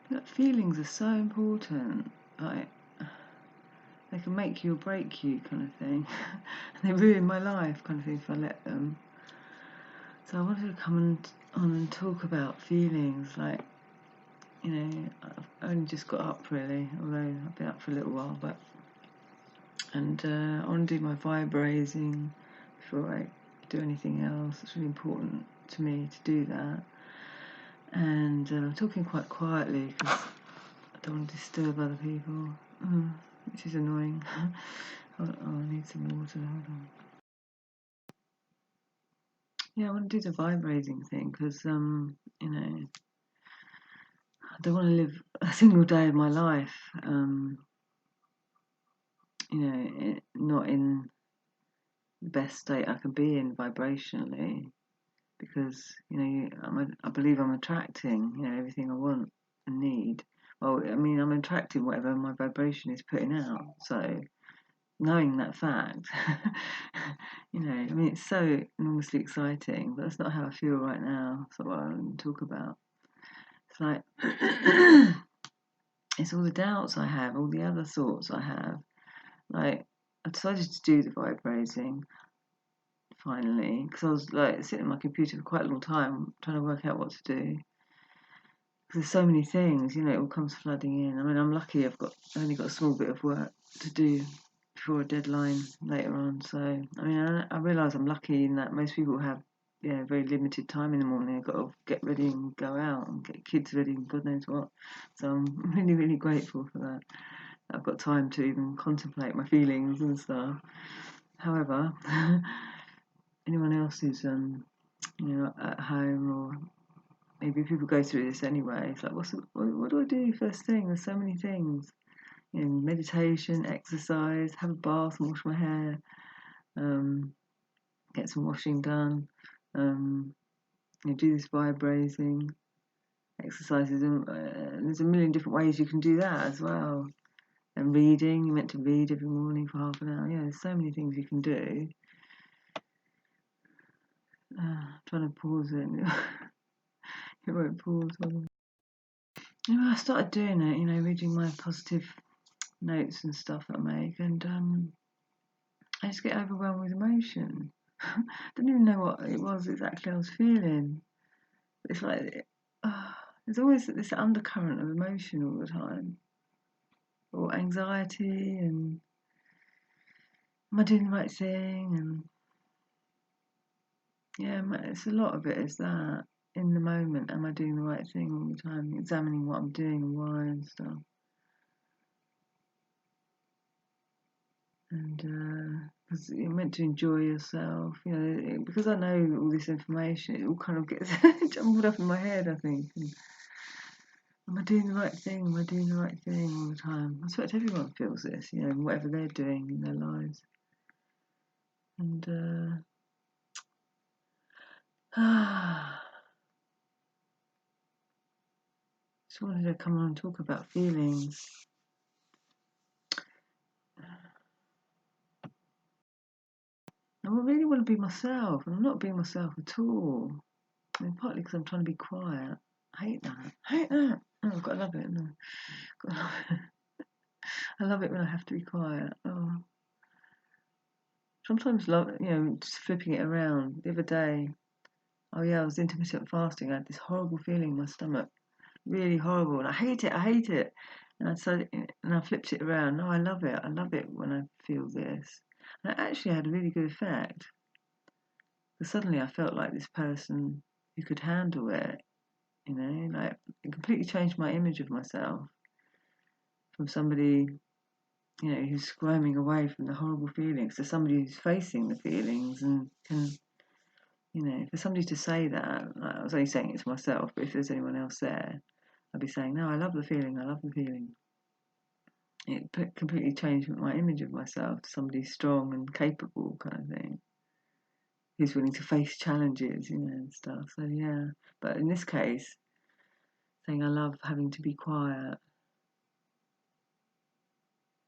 Like, feelings are so important. Like, they can make you or break you, kind of thing. And they ruin my life, kind of thing, if I let them. So I wanted to come on and talk about feelings. Like, you know, I've only just got up, really, although I've been up for a little while, and I want to do my vibrating before I do anything else. It's really important to me to do that. And I'm talking quite quietly because I don't want to disturb other people, which is annoying. I need some water. Hold on. Yeah, I want to do the vibrating thing because, you know, I don't want to live a single day of my life, you know, not in the best state I can be in vibrationally, because, you know, I believe I'm attracting, you know, everything I want and need. Well, I mean, I'm attracting whatever my vibration is putting out. So knowing that fact, you know, I mean, it's so enormously exciting, but that's not how I feel right now. That's not what I want to talk about. It's like, it's all the doubts I have, all the other thoughts I have. Like, I decided to do the vibrating finally because I was like sitting at my computer for quite a long time trying to work out what to do. Because there's so many things, you know, it all comes flooding in. I mean, I'm lucky I've only got a small bit of work to do before a deadline later on. So, I mean, I realise I'm lucky in that most people have, yeah, very limited time in the morning. They've got to get ready and go out and get kids ready and God knows what. So I'm really, really grateful for that. I've got time to even contemplate my feelings and stuff. However, anyone else who's, you know, at home, or maybe people go through this anyway, it's like, what do I do first thing? There's so many things. You know, meditation, exercise, have a bath and wash my hair, get some washing done, you know, do this vibrating exercises, and there's a million different ways you can do that as well. And reading, you're meant to read every morning for half an hour. Yeah, there's so many things you can do. Trying to pause it. It won't pause. You know, I started doing it, you know, reading my positive notes and stuff that I make, and I just get overwhelmed with emotion. I didn't even know what it was exactly I was feeling. It's like, there's always this undercurrent of emotion all the time, or anxiety, and am I doing the right thing? And yeah, it's a lot of it is that. In the moment, am I doing the right thing all the time? Examining what I'm doing and why and stuff. And because you're meant to enjoy yourself, you know, because I know all this information, it all kind of gets jumbled up in my head, I think. And am I doing the right thing? Am I doing the right thing all the time? I suspect everyone feels this, you know, whatever they're doing in their lives. And just wanted to come on and talk about feelings. I really want to be myself, and I'm not being myself at all. I mean, partly because I'm trying to be quiet. I hate that. I hate that. Oh, I've got to love it. No, got to love it. I love it when I have to be quiet. Oh. Sometimes love, you know, just flipping it around. The other day, oh yeah, I was intermittent fasting. I had this horrible feeling in my stomach, really horrible, and I hate it. I hate it. And I flipped it around. No, I love it. I love it when I feel this. And it actually had a really good effect. Because suddenly I felt like this person who could handle it. You know, like it completely changed my image of myself from somebody, you know, who's squirming away from the horrible feelings to somebody who's facing the feelings and can, you know, for somebody to say that, like, I was only saying it to myself, but if there's anyone else there, I'd be saying, no, I love the feeling, I love the feeling. It completely changed my image of myself to somebody strong and capable, kind of thing, who's willing to face challenges, you know, and stuff. So yeah, but in this case, saying I love having to be quiet,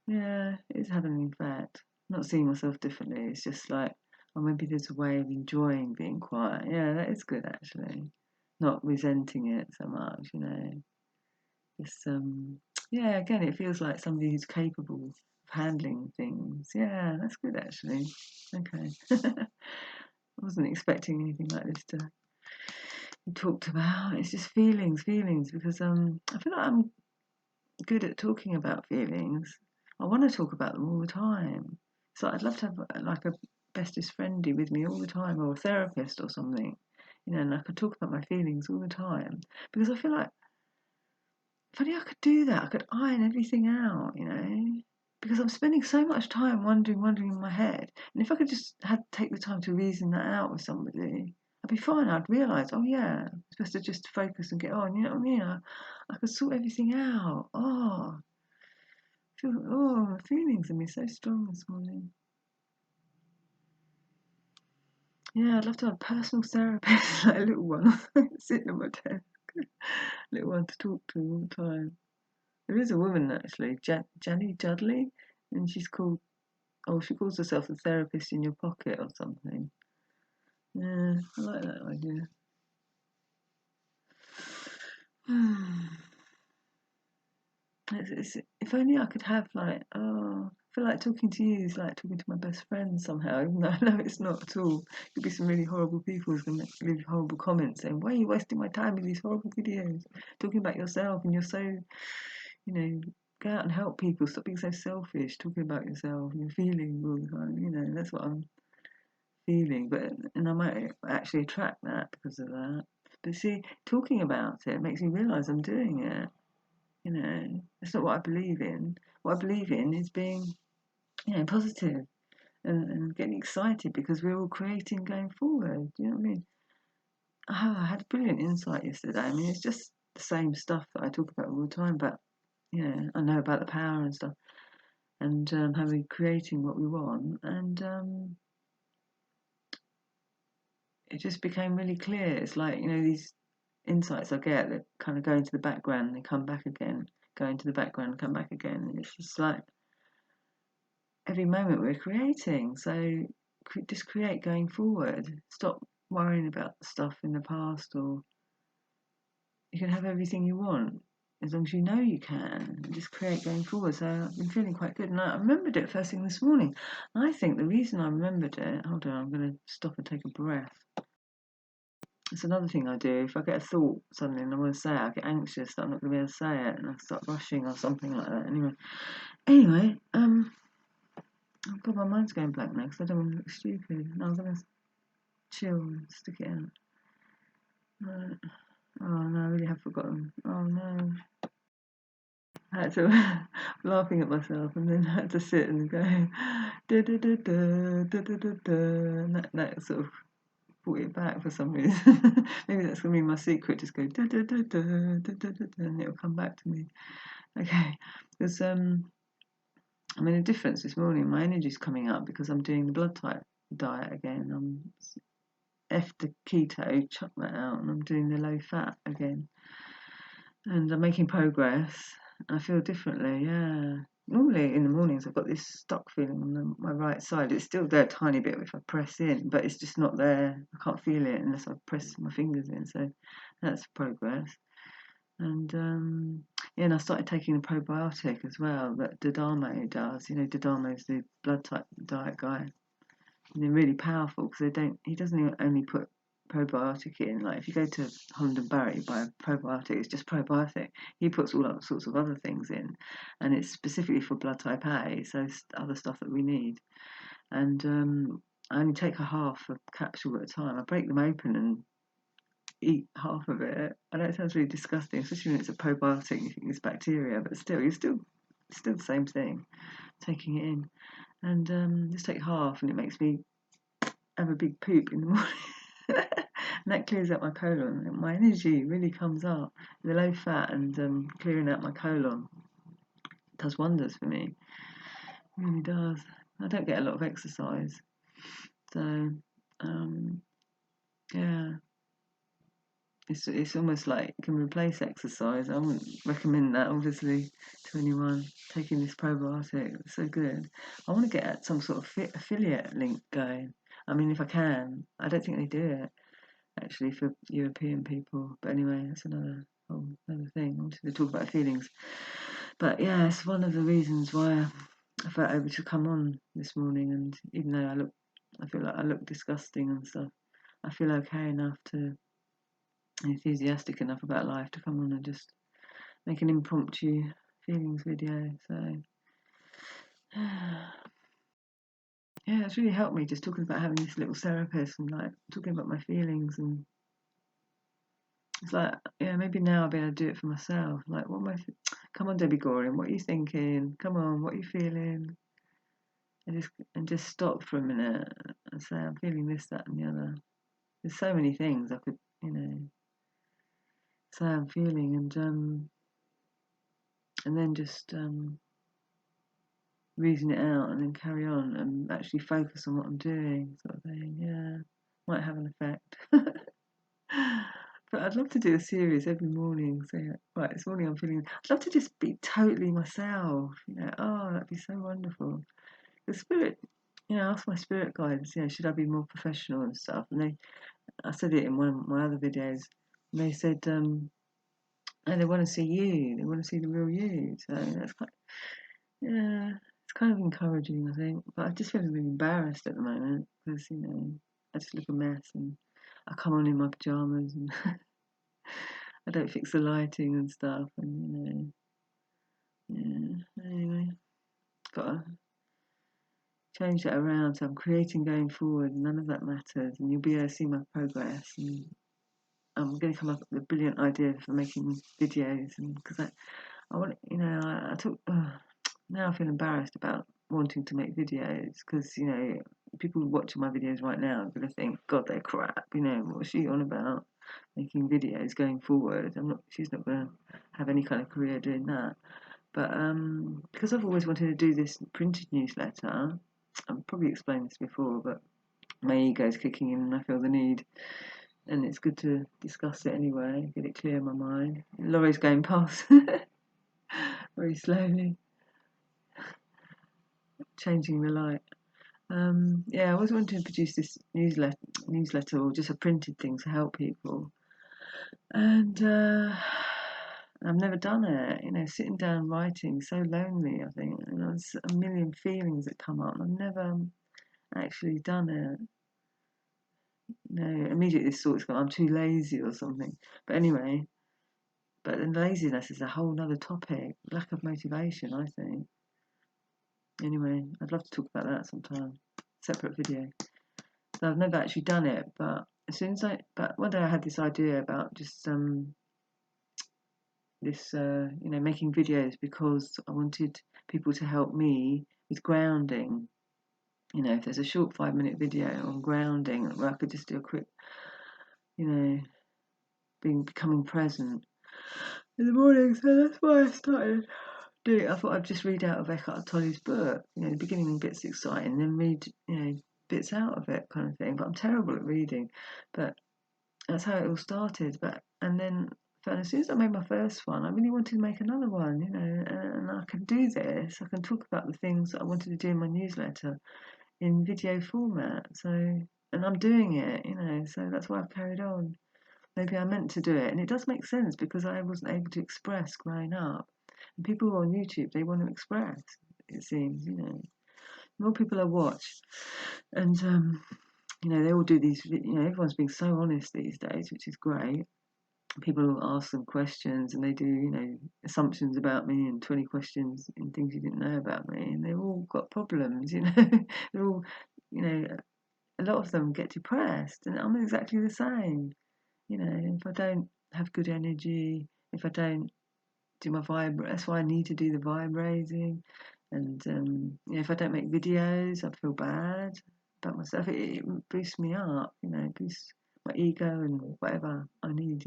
yeah, it's having an effect. Not seeing myself differently. It's just like, oh, maybe there's a way of enjoying being quiet. Yeah, that is good actually. Not resenting it so much, you know. yeah, again, it feels like somebody who's capable of handling things. Yeah, that's good actually. Okay. I wasn't expecting anything like this to be talked about. It's just feelings, because I feel like I'm good at talking about feelings. I want to talk about them all the time. So I'd love to have like a bestest friendy with me all the time, or a therapist or something, and I could talk about my feelings all the time, because I feel like if only I could do that, I could iron everything out, because I'm spending so much time wondering in my head. And if I could just take the time to reason that out with somebody, I'd be fine. I'd realise, oh yeah, I'm supposed to just focus and get on. You know what I mean? I could sort everything out. My feelings in me so strong this morning. Yeah, I'd love to have a personal therapist, like a little one, sitting on my desk, little one to talk to all the time. There is a woman actually, Jenny Judley, and she calls herself the therapist in your pocket or something. Yeah, I like that idea. If only I could have I feel like talking to you is like talking to my best friend somehow, even though I know it's not at all. Could be some really horrible people who's going to leave horrible comments saying, why are you wasting my time with these horrible videos? Talking about yourself, and you're so, go out and help people. Stop being so selfish, talking about yourself and your feelings all the time. That's what I'm feeling. And I might actually attract that because of that. But see, talking about it makes me realise I'm doing it. It's not what I believe in. What I believe in is being, positive and getting excited because we're all creating going forward. Do you know what I mean? I had a brilliant insight yesterday. I mean, it's just the same stuff that I talk about all the time, but I know about the power and stuff, and how we're creating what we want, and it just became really clear. It's like these insights I get that kind of go into the background, and they come back again, go into the background, come back again, and it's just like every moment we're creating. So just create going forward. Stop worrying about stuff in the past, or you can have everything you want as long as you know you can. Just create going forward. So I've been feeling quite good, and I remembered it first thing this morning. I think the reason I remembered it. Hold on, I'm going to stop and take a breath. It's another thing I do. If I get a thought, something and I want to say it, I get anxious that I'm not going to be able to say it, and I start rushing or something like that. Anyway, oh God, my mind's going blank now because I don't want to look stupid. No, I'm going to chill and stick it out. Right. Oh no, I really have forgotten. Oh no. I had to laughing at myself, and then I had to sit and go da da da da da da da da, and that sort of brought it back for some reason. Maybe that's gonna be my secret. Just go da da da da da da da, and it'll come back to me. Okay, because I mean, a difference this morning. My energy's coming up because I'm doing the blood type diet again. I'm F the keto, chuck that out, and I'm doing the low fat again. And I'm making progress. I feel differently, yeah. Normally in the mornings I've got this stuck feeling on my right side. It's still there a tiny bit if I press in, but it's just not there. I can't feel it unless I press my fingers in. So that's progress. And and I started taking a probiotic as well that Dodamo does. Dodamo's the blood type diet guy. And they're really powerful because he doesn't even only put probiotic in. Like if you go to Holland and Barrett, you buy a probiotic, it's just probiotic. He puts all sorts of other things in, and it's specifically for blood type A, so it's other stuff that we need. And I only take a half a capsule at a time. I break them open and eat half of it. I know it sounds really disgusting, especially when it's a probiotic. You think it's bacteria, but still, still the same thing. Taking it in, and just take half, and it makes me have a big poop in the morning. And that clears out my colon. And my energy really comes up. The low fat and clearing out my colon does wonders for me. It really does. I don't get a lot of exercise, so yeah, it's almost like it can replace exercise. I wouldn't recommend that obviously to anyone taking this probiotic. It's so good. I want to get some sort of affiliate link going. I mean, if I can. I don't think they do it actually for European people. But anyway, that's another whole other thing. I wanted to talk about feelings. But yeah, it's one of the reasons why I felt able to come on this morning, and even though I feel like I look disgusting and stuff, I feel okay enough to, enthusiastic enough about life to come on and just make an impromptu feelings video. So yeah, it's really helped me just talking about having this little therapist and like talking about my feelings, and it's like, yeah, maybe now I'll be able to do it for myself. Like, what am I? Come on, Debbie Goring, what are you thinking? Come on, what are you feeling? And just stop for a minute and say, I'm feeling this, that, and the other. There's so many things I could, say I'm feeling, and then just reason it out, and then carry on and actually focus on what I'm doing, sort of thing. Yeah, might have an effect. But I'd love to do a series every morning. So, right, this morning I'm feeling. I'd love to just be totally myself. Oh, that'd be so wonderful. The spirit, I asked my spirit guides, should I be more professional and stuff? And I said it in one of my other videos, and they said, oh, they want to see you. They want to see the real you. So that's yeah, it's kind of encouraging, I think. But I just feel really embarrassed at the moment because, I just look a mess, and I come on in my pajamas, and I don't fix the lighting and stuff, and anyway, gotta change that around. So I'm creating going forward, and none of that matters, and you'll be able to see my progress. And I'm going to come up with a brilliant idea for making videos, and because I want, I took. Now I feel embarrassed about wanting to make videos because people watching my videos right now are going to think, God, they're crap. What's she on about? Making videos going forward. She's not going to have any kind of career doing that. But because I've always wanted to do this printed newsletter, I've probably explained this before, but my ego's kicking in and I feel the need. And it's good to discuss it anyway, get it clear in my mind. Laurie's going past very slowly, changing the light. I always wanted to produce this newsletter or just a printed thing to help people. And I've never done it. Sitting down writing, so lonely, I think. There's a million feelings that come up. I've never actually done it. Immediately this thought's gone, I'm too lazy or something. But anyway, then laziness is a whole other topic. Lack of motivation, I think. Anyway, I'd love to talk about that sometime. Separate video. So I've never actually done it, but one day I had this idea about just making videos because I wanted people to help me with grounding. If there's a short 5-minute video on grounding where I could just do a quick, becoming present in the morning. So that's why I started doing it. I thought I'd just read out of Eckhart Tolle's book. The beginning bit's exciting, then read, bits out of it, kind of thing. But I'm terrible at reading. But that's how it all started. And then as soon as I made my first one, I really wanted to make another one, and I can do this. I can talk about the things that I wanted to do in my newsletter in video format. So, and I'm doing it, so that's why I've carried on. Maybe I meant to do it. And it does make sense because I wasn't able to express growing up. And people on YouTube, they want to express, it seems, More people I watch. And, they all do these, everyone's being so honest these days, which is great. People will ask them questions and they do, assumptions about me and 20 questions and things you didn't know about me. And they've all got problems, They're all, a lot of them get depressed and I'm exactly the same. If I don't have good energy, if I don't do my that's why I need to do the vibrating. And, if I don't make videos, I feel bad about myself. It boosts me up, boosts my ego and whatever I need,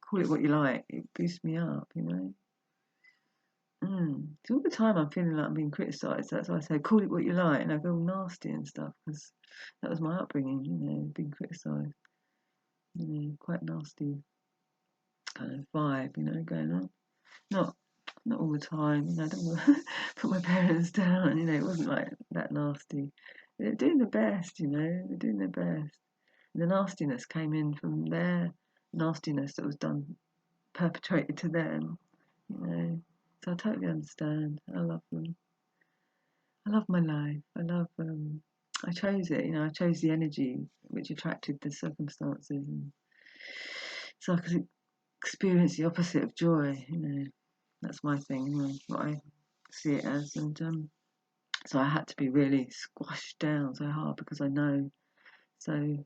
Call it what you like. It boosts me up, So all the time I'm feeling like I'm being criticised. That's why I say, call it what you like. And I go all nasty and stuff because that was my upbringing, being criticised. Quite nasty kind of vibe, going on. Not all the time, I don't want to put my parents down, it wasn't like that nasty. They're doing the best, they're doing their best. And the nastiness came in from their nastiness that was done perpetrated to them, you know. So I totally understand. I love them. I love my life. I chose it, you know, I chose the energy which attracted the circumstances, and so I could experience the opposite of joy, you know. That's my thing, you know, what I see it as. And so I had to be really squashed down so hard because I know so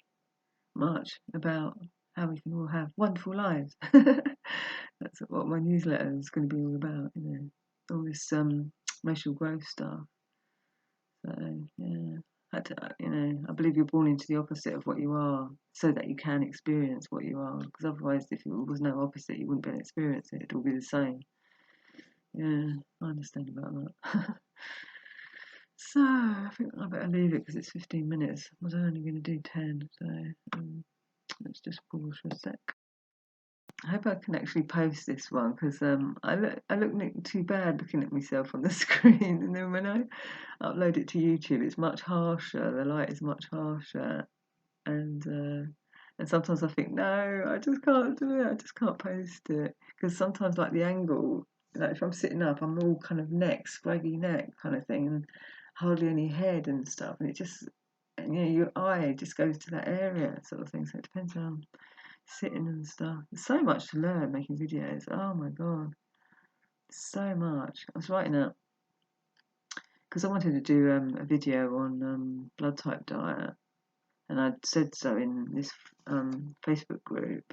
much about how we can all have wonderful lives. That's what my newsletter is going to be all about, you know, all this racial growth stuff. So yeah, you know, I believe you're born into the opposite of what you are, so that you can experience what you are. Because otherwise, if there was no opposite, you wouldn't be able to experience it. It'd all be the same. Yeah, I understand about that. So I think I better leave it because it's 15 minutes. I was only going to do 10, so let's just pause for a sec. I hope I can actually post this one because I look too bad looking at myself on the screen, and then when I upload it to YouTube, it's much harsher. The light is much harsher, and sometimes I think, no, I just can't do it. I just can't post it because sometimes, like the angle, like if I'm sitting up, I'm all kind of neck, scraggy neck kind of thing, and hardly any head and stuff, and it just, you know, your eye just goes to that area, sort of thing. So it depends how I'm sitting and stuff. There's so much to learn making videos. Oh my god, so much. I was writing out because I wanted to do a video on blood type diet, and I'd said so in this Facebook group,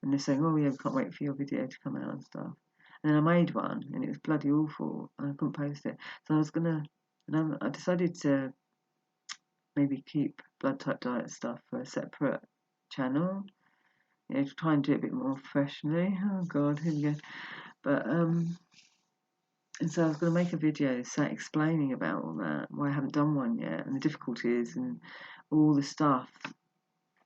and they're saying, "Oh yeah, we can't wait for your video to come out and stuff." And then I made one, and it was bloody awful, and I couldn't post it. So I was gonna, and I decided to maybe keep blood type diet stuff for a separate channel. You know, to try and do it a bit more professionally. Oh god, here we go. But and so I was going to make a video explaining about all that, why I haven't done one yet, and the difficulties and all the stuff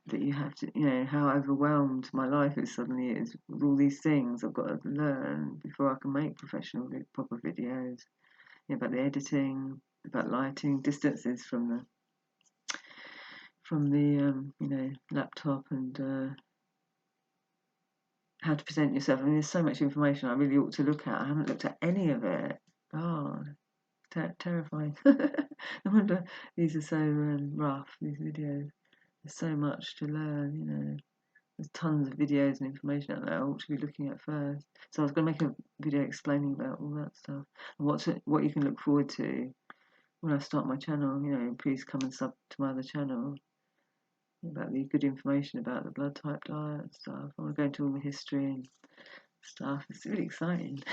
that you have to, you know, how overwhelmed my life is suddenly is with all these things I've got to learn before I can make professional, proper videos, you know, about the editing, about lighting, distances from the you know, laptop, and how to present yourself. I mean, there's so much information I really ought to look at. I haven't looked at any of it. God, terrifying. No wonder these are so rough, these videos. There's so much to learn, you know. There's tons of videos and information out there I ought to be looking at first. So I was going to make a video explaining about all that stuff and what you can look forward to when I start my channel. You know, please come and sub to my other channel about the good information about the blood type diet and stuff. I want to go into all the history and stuff. It's really exciting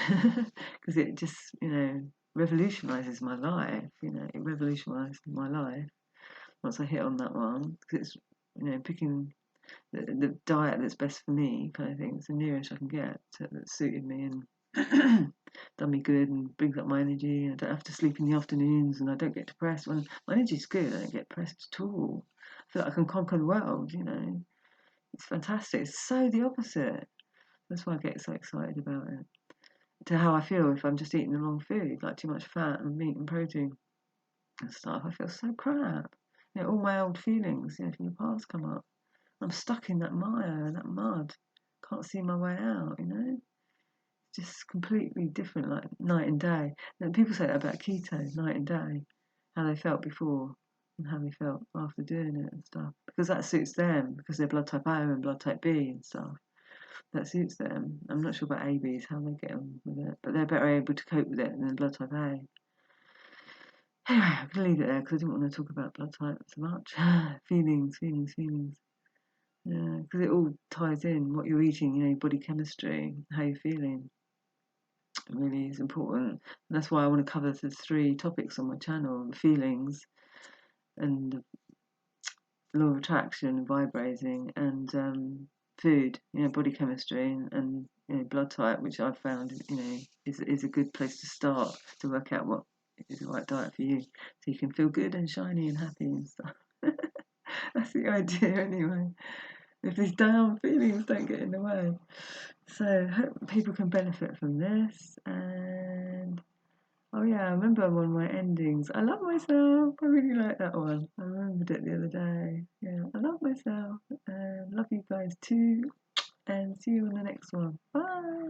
because it just, you know, revolutionizes my life. You know, it revolutionized my life once I hit on that one, because it's, you know, picking the diet that's best for me, kind of thing. It's the nearest I can get that suited me and done me good and brings up my energy. I don't have to sleep in the afternoons, and I don't get depressed. When my energy's good, I don't get depressed at all. I feel like I can conquer the world, you know. It's fantastic. It's so the opposite. That's why I get so excited about it. To how I feel if I'm just eating the wrong food, like too much fat and meat and protein and stuff. I feel so crap. You know, all my old feelings, you know, from the past come up. I'm stuck in that mire and that mud. Can't see my way out, you know? Just completely different, like night and day. And people say that about keto, night and day, how they felt before and how they felt after doing it and stuff. Because that suits them, because they're blood type O and blood type B and stuff. That suits them. I'm not sure about ABs, how they get on with it, but they're better able to cope with it than blood type A. Anyway, I'm going to leave it there because I didn't want to talk about blood type so much. Feelings. Yeah, because it all ties in what you're eating, you know, your body chemistry, how you're feeling. It really is important. And that's why I want to cover the 3 topics on my channel: the feelings and the law of attraction, vibrating, and food, you know, body chemistry, and you know, blood type, which I've found, you know, is a good place to start to work out what is the right diet for you, so you can feel good and shiny and happy and stuff. That's the idea, anyway. If these damn feelings don't get in the way. So hope people can benefit from this. And oh yeah, I remember one of my endings. I love myself. I really like that one. I remembered it the other day. Yeah, I love myself. Love you guys too. and see you in the next one. Bye.